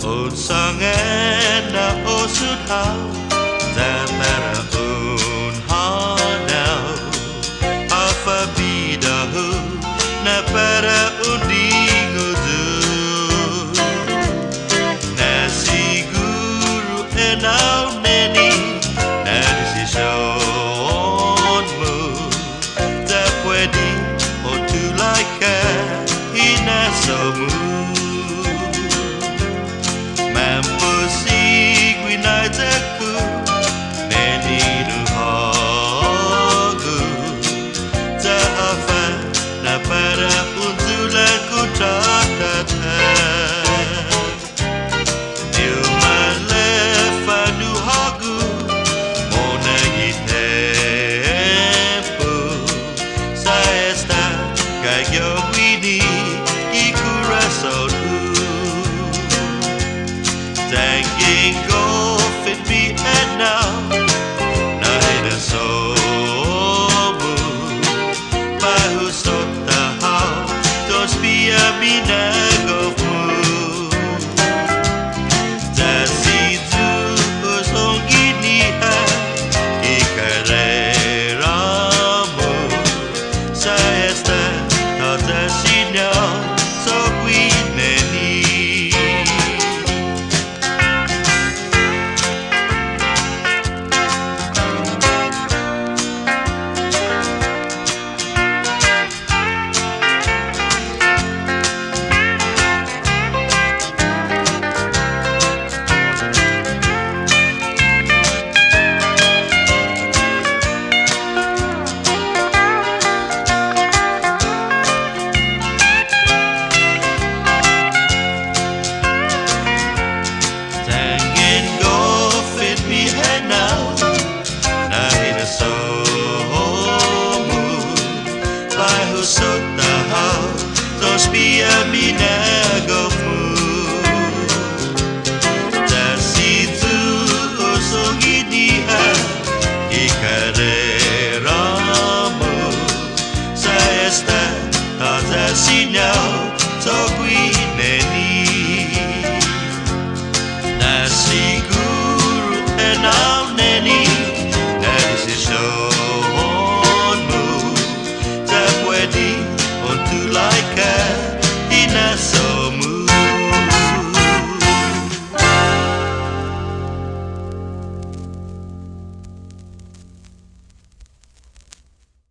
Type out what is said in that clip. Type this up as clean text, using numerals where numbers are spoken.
Old song and a old house that matter own heart now. Alpha bida hu na para unding udu. Nasi guru and now neni nasi shown mu. The wedding or to like a inaso mu. Mampusig winaizaku neni nu hogu Zahafa na para unzulaku tatata Dilma lefa nu hogu Mona yitempu Saesta gayo wini Ikura sodu Thanking God.